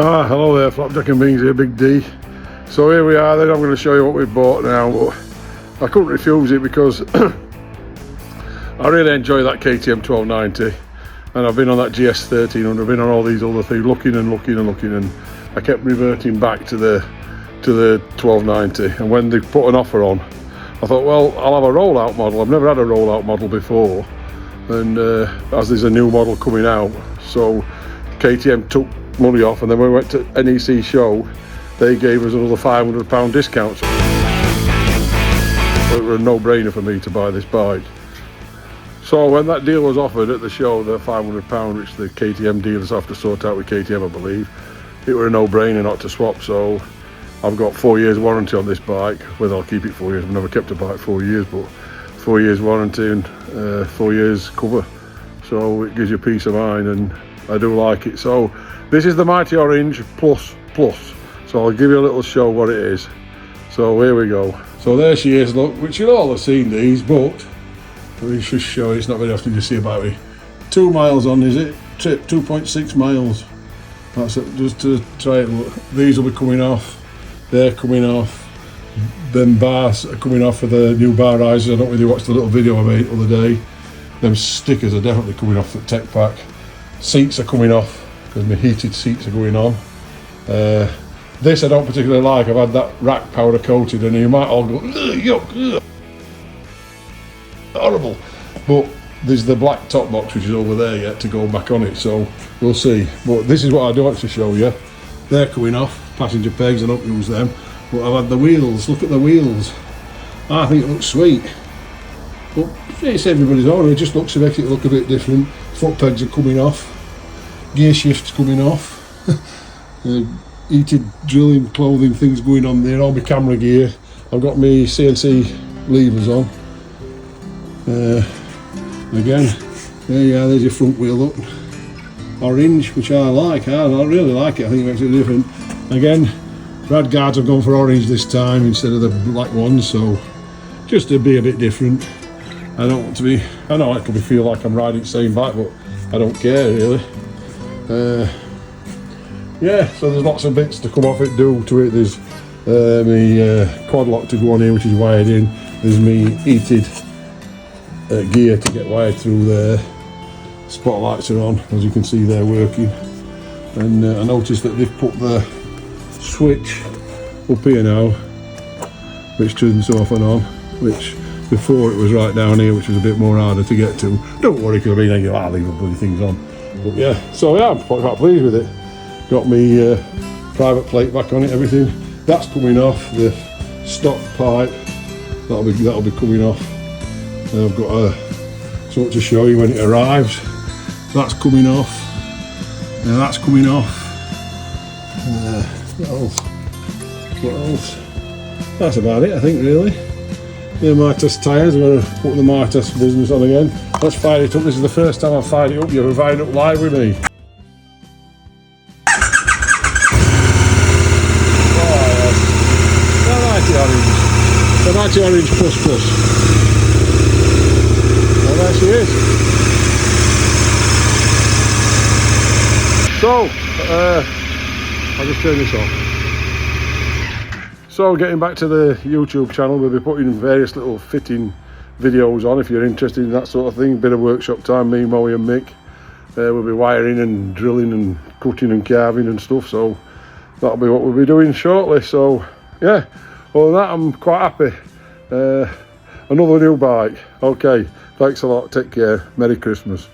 Hello there, Flapjack and Beans here, Big D. So here we are then, I'm going to show you what we've bought now. But I couldn't refuse it because I really enjoy that KTM 1290. And I've been on that GS 1300, I've been on all these other things, looking, and I kept reverting back to the 1290. And when they put an offer on, I thought, well, I'll have a rollout model. I've never had a rollout model before. And as there's a new model coming out, so KTM took money off, and then when we went to NEC show, they gave us another £500 discount. So it was a no-brainer for me to buy this bike. So when that deal was offered at the show, the £500, which the KTM dealers have to sort out with KTM, I believe, it was a no-brainer not to swap. So I've got 4 years warranty on this bike. Whether I'll keep it 4 years, I've never kept a bike 4 years, but 4 years warranty and 4 years cover. So it gives you peace of mind, and I do like it. So this is the Mighty Orange Plus. So I'll give you a little show what it is. So here we go. So there she is, look, which you'll all have seen these, but let me just show you. It's not very often you see a battery. 2 miles on, is it? Trip 2.6 miles. That's it, just to try it. Look, these will be coming off. They're coming off. Them bars are coming off for the new bar risers. I don't really watch the little video I made the other day. Them stickers are definitely coming off the tech pack. Seats are coming off because my heated seats are going on. This I don't particularly like. I've had that rack powder coated, and you might all go, yuck, ugh. Horrible. But there's the black top box which is over there yet to go back on it, so we'll see. But this is what I do want to show you. They're coming off, passenger pegs, I don't use them. But I've had the wheels, look at the wheels. I think it looks sweet. But it's everybody's own, it just makes it look a bit different. Foot pegs are coming off. Gear shifts coming off. Heated drilling clothing things going on there, all my camera gear. I've got my CNC levers on. Again, there you are, there's your front wheel up. Orange, which I like, I really like it, I think it makes it different. Again, rad guards have gone for orange this time instead of the black ones, so just to be a bit different. I don't want to be, I know I could feel like I'm riding the same bike, but I don't care really. Yeah, so there's lots of bits to come off it, do to it. There's my quad lock to go on here, which is wired in. There's me heated gear to get wired through there. Spotlights are on, as you can see they're working. And I noticed that they've put the switch up here now, which turns off and on, which before it was right down here, which was a bit more harder to get to. Don't worry, because I mean, I'll leave the bloody things on. But yeah, so yeah, I'm quite pleased with it. Got me private plate back on it, everything. That's coming off. The stock pipe, that'll be coming off. And I've got something to show you when it arrives. That's coming off. And that's coming off. What else? What else? That's about it, I think, really. The Martas tyres, I'm going to put the Martas business on again. Let's fire it up. This is the first time I've fired it up. You're firing up live with me. The Mighty Orange Plus. Well, there she is. So, I'll just turn this off. So, getting back to the YouTube channel, we'll be putting various little fitting videos on if you're interested in that sort of thing. Bit of workshop time, me, Moe and Mick. We'll be wiring and drilling and cutting and carving and stuff, so that'll be what we'll be doing shortly. So, yeah. Other than that, I'm quite happy. Another new bike. Okay, thanks a lot. Take care. Merry Christmas.